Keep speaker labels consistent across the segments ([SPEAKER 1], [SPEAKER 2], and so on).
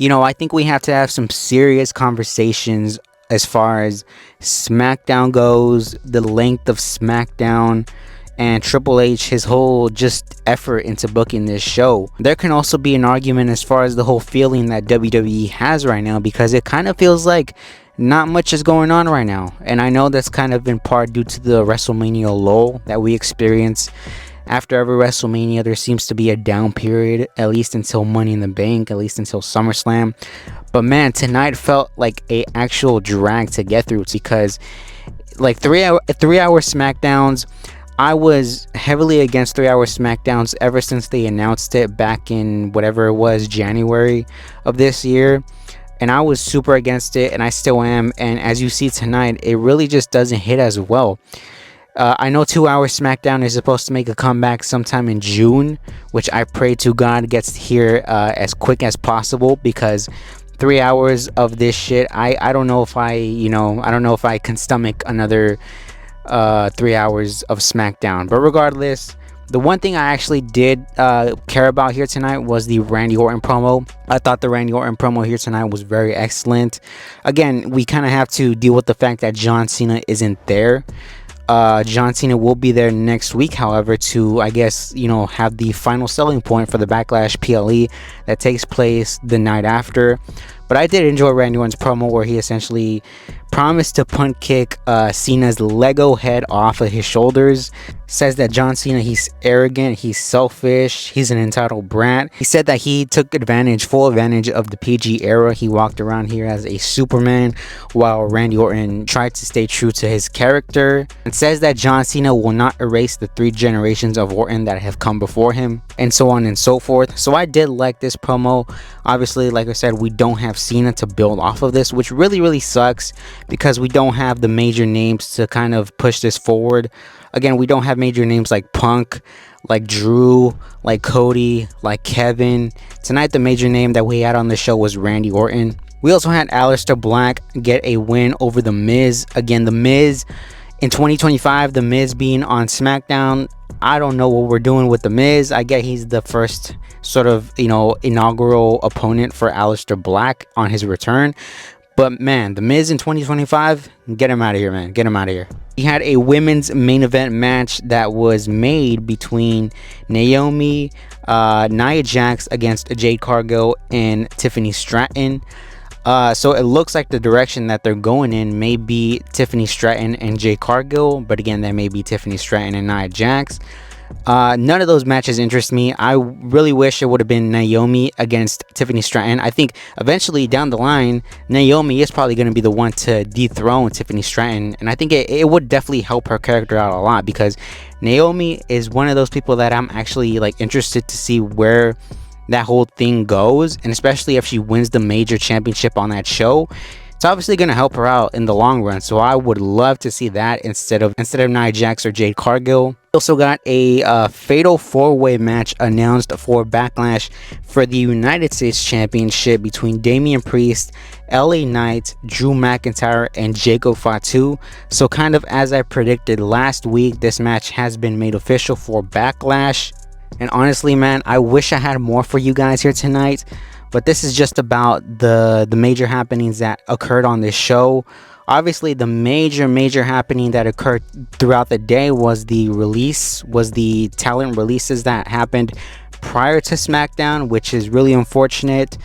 [SPEAKER 1] I think we have to have some serious conversations as far as SmackDown goes, the length of SmackDown, and Triple H, his whole just effort into booking this show. There can also be an argument as far as the whole feeling that WWE has right now, because it kind of feels like not much is going on right now. And I know that's kind of in part due to the WrestleMania lull that we experience. After every WrestleMania, there seems to be a down period, at least until Money in the Bank, at least until SummerSlam. But man, tonight felt like a actual drag to get through, because like 3 hour SmackDowns, I was heavily against 3 hour SmackDowns ever since they announced it back in whatever it was, January of this year. And I was super against it, and I still am. And as you see tonight, it really just doesn't hit as well. I know 2 hour SmackDown is supposed to make a comeback sometime in June, which I pray to God gets here as quick as possible, because 3 hours of this shit, I don't know if I don't know if I can stomach another 3 hours of SmackDown. But regardless, the one thing I actually did care about here tonight was the Randy Orton promo. I thought the Randy Orton promo here tonight was very excellent. Again, we kind of have to deal with the fact that John Cena isn't there. John Cena will be there next week, however, to, I guess, have the final selling point for the Backlash PLE that takes place the night after. But I did enjoy Randy Orton's promo, where he essentially promised to punt kick Cena's Lego head off of his shoulders. Says that John Cena, he's arrogant, he's selfish, he's an entitled brat. He said that he took full advantage of the PG era. He walked around here as a Superman, while Randy Orton tried to stay true to his character. And says that John Cena will not erase the 3 generations of Orton that have come before him, and so on and so forth. So I did like this promo. Obviously, like I said, we don't have Cena to build off of this, which really sucks, because we don't have the major names to kind of push this forward. Again, we don't have major names like Punk, like Drew, like Cody, like Kevin. Tonight, the major name that we had on the show was Randy Orton. We also had Aleister Black get a win over The Miz. Again, The Miz in 2025, The Miz being on SmackDown, I don't know what we're doing with The Miz. I get he's the first sort of, inaugural opponent for Aleister Black on his return. But man, The Miz in 2025, get him out of here, man. Get him out of here. We had a women's main event match that was made between Naomi, Nia Jax against Jade Cargill and Tiffany Stratton. So it looks like the direction that they're going in may be Tiffany Stratton and Jade Cargill, but again, that may be Tiffany Stratton and Nia Jax. None of those matches interest me. I really wish it would have been Naomi against Tiffany Stratton. I think eventually down the line, Naomi is probably going to be the one to dethrone Tiffany Stratton, and I think it would definitely help her character out a lot, because Naomi is one of those people that I'm actually interested to see where that whole thing goes, and especially if she wins the major championship on that show. It's obviously going to help her out in the long run, so I would love to see that instead of Nia Jax or Jade Cargill. We also got a fatal 4-way match announced for Backlash for the United States Championship between Damian Priest, LA Knight, Drew McIntyre, and Jacob Fatu. So kind of as I predicted last week, this match has been made official for Backlash. And honestly, man, I wish I had more for you guys here tonight, but this is just about the major happenings that occurred on this show. Obviously, the major happening that occurred throughout the day was the talent releases that happened prior to SmackDown, which is really unfortunate.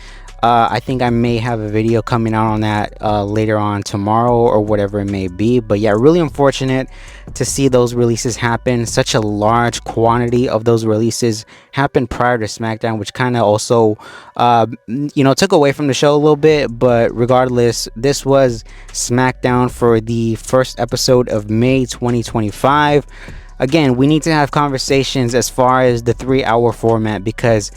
[SPEAKER 1] I think I may have a video coming out on that later on tomorrow or whatever it may be. But yeah, really unfortunate to see those releases happen. Such a large quantity of those releases happened prior to SmackDown, which kind of also, took away from the show a little bit. But regardless, this was SmackDown for the first episode of May 2025. Again, we need to have conversations as far as the 3-hour format, because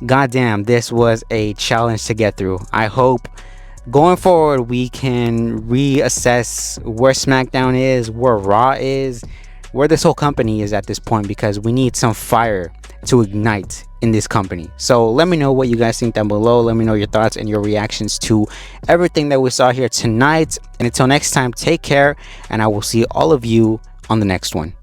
[SPEAKER 1] goddamn, this was a challenge to get through. I hope going forward we can reassess where SmackDown is, where Raw is, where this whole company is at this point, because we need some fire to ignite in this company. So let me know what you guys think down below. Let me know your thoughts and your reactions to everything that we saw here tonight. And until next time, take care, and I will see all of you on the next one.